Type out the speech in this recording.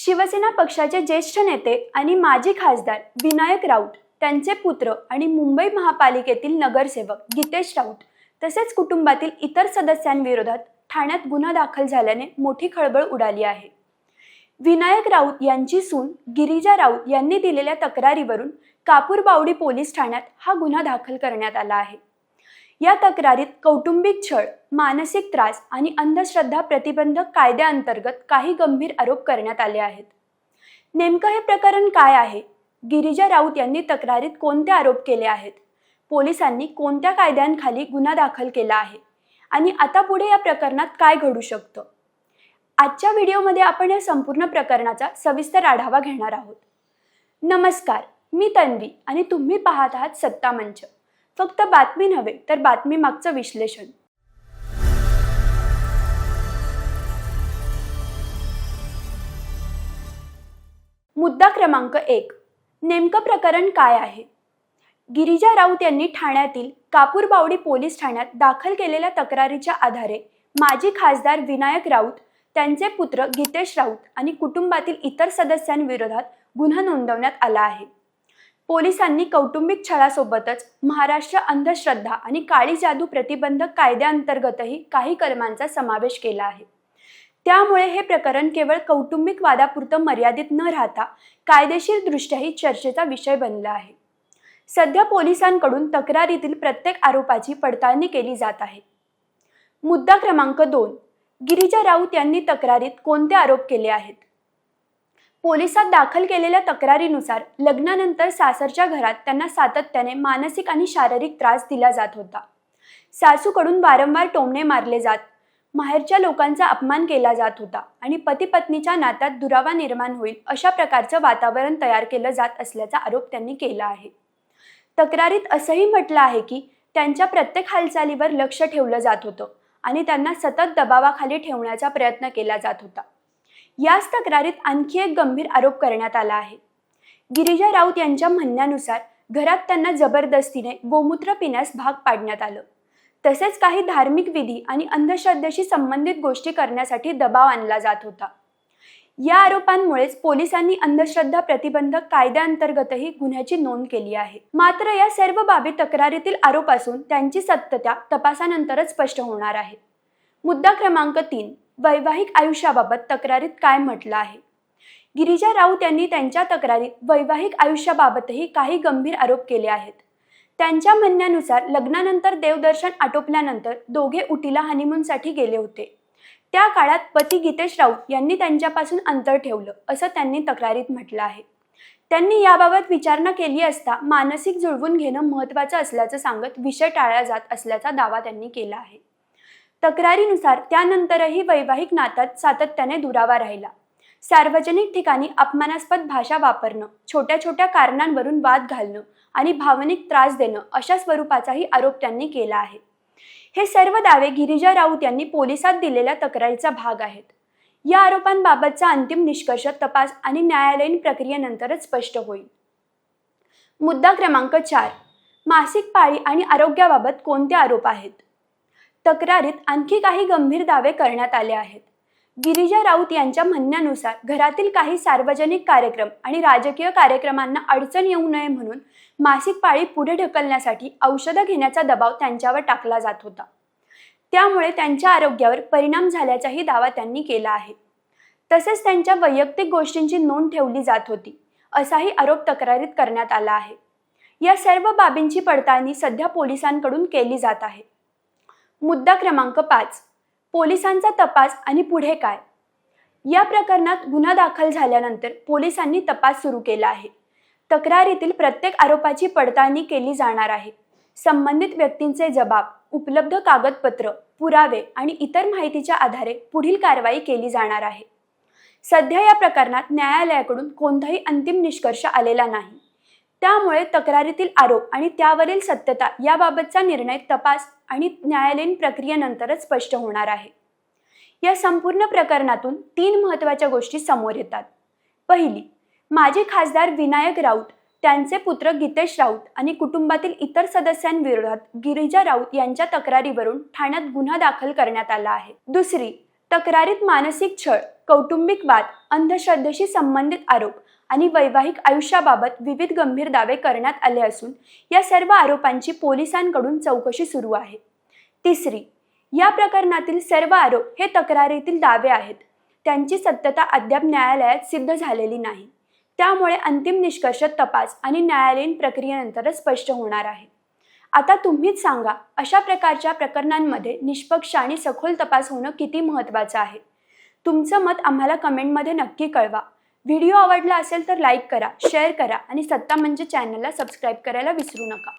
शिवसेना पक्षाचे ज्येष्ठ नेते आणि माजी खासदार विनायक राऊत, त्यांचे पुत्र आणि मुंबई महापालिकेतील नगरसेवक गितेश राऊत तसेच कुटुंबातील इतर सदस्यांविरोधात ठाण्यात गुन्हा दाखल झाल्याने मोठी खळबळ उडाली आहे। विनायक राऊत यांची सून गिरिजा राऊत यांनी दिलेल्या तक्रारीवरून कापूरबावडी पोलीस ठाण्यात हा गुन्हा दाखल करण्यात आला आहे। या तक्रारीत कौटुंबिक छळ, मानसिक त्रास आणि अंधश्रद्धा प्रतिबंधक कायद्याअंतर्गत काही गंभीर आरोप करण्यात आले आहेत। नेमकं हे प्रकरण काय आहे? गिरिजा राऊत यांनी तक्रारीत कोणते आरोप केले आहेत? पोलिसांनी कोणत्या कायद्यांखाली गुन्हा दाखल केला आहे? आणि आता पुढे या प्रकरणात काय घडू शकतं? आजच्या व्हिडिओमध्ये आपण या संपूर्ण प्रकरणाचा सविस्तर आढावा घेणार आहोत। नमस्कार, मी तन्वी आणि तुम्ही पाहत आहात सत्ता मंच। फक्त बातमी नव्हे तर बातमी मागचं विश्लेषण। मुद्दा क्रमांक 1, नेमकं प्रकरण काय आहे? गिरिजा राऊत यांनी ठाण्यातील कापूरबावडी पोलीस ठाण्यात दाखल केलेल्या तक्रारीच्या आधारे माजी खासदार विनायक राऊत, त्यांचे पुत्र गितेश राऊत आणि कुटुंबातील इतर सदस्यांविरोधात गुन्हा नोंदवण्यात आला आहे। पोलिसांनी कौटुंबिक छळासोबतच महाराष्ट्र अंधश्रद्धा आणि काळी जादू प्रतिबंधक कायद्याअंतर्गतही काही कलमांचा समावेश केला आहे। त्यामुळे हे प्रकरण केवळ कौटुंबिक वादापुरतं मर्यादित न राहता कायदेशीरदृष्ट्याही चर्चेचा विषय बनला आहे। सध्या पोलिसांकडून तक्रारीतील प्रत्येक आरोपाची पडताळणी केली जात आहे। मुद्दा क्रमांक 2, गिरिजा राऊत यांनी तक्रारीत कोणते आरोप केले आहेत? पोलिसात दाखल केलेल्या तक्रारीनुसार लग्नानंतर सासरच्या घरात त्यांना सातत्याने मानसिक आणि शारीरिक त्रास दिला जात होता। सासूकडून वारंवार टोमणे मारले जात, माहेरच्या लोकांचा अपमान केला जात होता आणि पती पत्नीच्या नात्यात दुरावा निर्माण होईल अशा प्रकारचं वातावरण तयार केलं जात असल्याचा आरोप त्यांनी केला आहे। तक्रारीत असंही म्हटलं आहे की त्यांच्या प्रत्येक हालचालीवर लक्ष ठेवलं जात होतं आणि त्यांना सतत दबावाखाली ठेवण्याचा प्रयत्न केला जात होता। याच तक्रारीत आणखी एक गंभीर आरोप करण्यात आला आहे। गिरिजा राऊत यांच्या म्हणण्यानुसार घरात त्यांना जबरदस्तीने गोमूत्र पिण्यास भाग पाडण्यात आलं, तसेच काही धार्मिक विधी आणि अंधश्रद्धेशी संबंधित गोष्टी करण्यासाठी दबाव आणला जात होता। या आरोपांमुळेच पोलिसांनी अंधश्रद्धा प्रतिबंधक कायद्याअंतर्गतही गुन्ह्याची नोंद केली आहे। मात्र या सर्व बाबी तक्रारीतील आरोप असून त्यांची सत्यता तपासानंतरच स्पष्ट होणार आहे। मुद्दा क्रमांक 3, वैवाहिक आयुष्याबाबत तक्रारीत काय म्हटलं आहे? गिरिजा राऊत यांनी त्यांच्या तक्रारीत वैवाहिक आयुष्याबाबतही काही गंभीर आरोप केले आहेत। त्यांच्या म्हणण्यानुसार लग्नानंतर देवदर्शन आटोपल्यानंतर दोघे उटीला हनीमूनसाठी गेले होते। त्या काळात पती गितेश राऊत यांनी त्यांच्यापासून अंतर ठेवलं असं त्यांनी तक्रारीत म्हटलं आहे। त्यांनी याबाबत विचारणा केली असता मानसिक जुळवून घेणं महत्त्वाचं असल्याचं सांगत विषय टाळला जात असल्याचा दावा त्यांनी केला आहे। तक्रारीनुसार त्यानंतरही वैवाहिक नात्यात सातत्याने दुरावा राहिला। सार्वजनिक ठिकाणी अपमानास्पद भाषा वापरणं, छोट्या छोट्या कारणांवरून वाद घालणं आणि भावनिक त्रास देणं अशा स्वरूपाचाही आरोप त्यांनी केला आहे। हे सर्व दावे गिरिजा राऊत यांनी पोलिसात दिलेल्या तक्रारीचा भाग आहेत। या आरोपांबाबतचा अंतिम निष्कर्ष तपास आणि न्यायालयीन प्रक्रियेनंतरच स्पष्ट होईल। मुद्दा क्रमांक 4, मासिक पाळी आणि आरोग्याबाबत कोणते आरोप आहेत? तक्रारीत आणखी काही गंभीर दावे करण्यात आले आहेत। गिरिजा राऊत यांच्या म्हणण्यानुसार घरातील काही सार्वजनिक कार्यक्रम आणि राजकीय कार्यक्रमांना अडचण येऊ नये म्हणून मासिक पाळी पुढे ढकलण्यासाठी औषधं घेण्याचा दबाव त्यांच्यावर टाकला जात होता। त्यामुळे त्यांच्या आरोग्यावर परिणाम झाल्याचाही दावा त्यांनी केला आहे। तसेच त्यांच्या वैयक्तिक गोष्टींची नोंद ठेवली जात होती असाही आरोप तक्रारीत करण्यात आला आहे। या सर्व बाबींची पडताळणी सध्या पोलिसांकडून केली जात आहे। मुद्दा क्रमांक 5, पोलिसांचा तपास आणि पुढे काय? या प्रकरणात गुन्हा दाखल झाल्यानंतर पोलिसांनी तपास सुरू केला आहे। तक्रारीतील प्रत्येक आरोपाची पडताळणी केली जाणार आहे। संबंधित व्यक्तींचे जबाब, उपलब्ध कागदपत्र, पुरावे आणि इतर माहितीच्या आधारे पुढील कारवाई केली जाणार आहे। सध्या या प्रकरणात न्यायालयाकडून कोणताही अंतिम निष्कर्ष आलेला नाही। त्यामुळे तक्रारीतील आरोप आणि त्यावरील सत्यता याबाबतचा निर्णय तपास आणि न्यायालयीन प्रक्रियेनंतरच स्पष्ट होणार आहे। या संपूर्ण प्रकरणातून 3 महत्त्वाच्या गोष्टी समोर येतात। पहिली, माजी खासदार विनायक राऊत, त्यांचे पुत्र गितेश राऊत आणि कुटुंबातील इतर सदस्यांविरोधात गिरिजा राऊत यांच्या तक्रारीवरून ठाण्यात गुन्हा दाखल करण्यात आला आहे। दुसरी, तक्रारीत मानसिक छळ, कौटुंबिक वाद, अंधश्रद्धेशी संबंधित आरोप आणि वैवाहिक आयुष्याबाबत विविध गंभीर दावे करण्यात आले असून या सर्व आरोपांची पोलिसांकडून चौकशी सुरू आहे. तिसरी, या प्रकरणातील सर्व आरोप हे तक्रारीतील दावे आहेत. त्यांची सत्यता अद्याप न्यायालयात सिद्ध झालेली नाही. त्यामुळे अंतिम निष्कर्ष तपास आणि न्यायालयीन प्रक्रियेनंतरच स्पष्ट होणार आहे. आता तुम्हीच सांगा, अशा प्रकारच्या प्रकरणांमध्ये निष्पक्ष आणि सखोल तपास होणं किती महत्त्वाचं आहे. तुमचं मत आम्हाला कमेंटमध्ये नक्की कळवा. व्हिडिओ आवडला असेल तर लाईक करा, शेअर करा आणि सत्ता म्हणजे चॅनलला सबस्क्राईब करायला विसरू नका.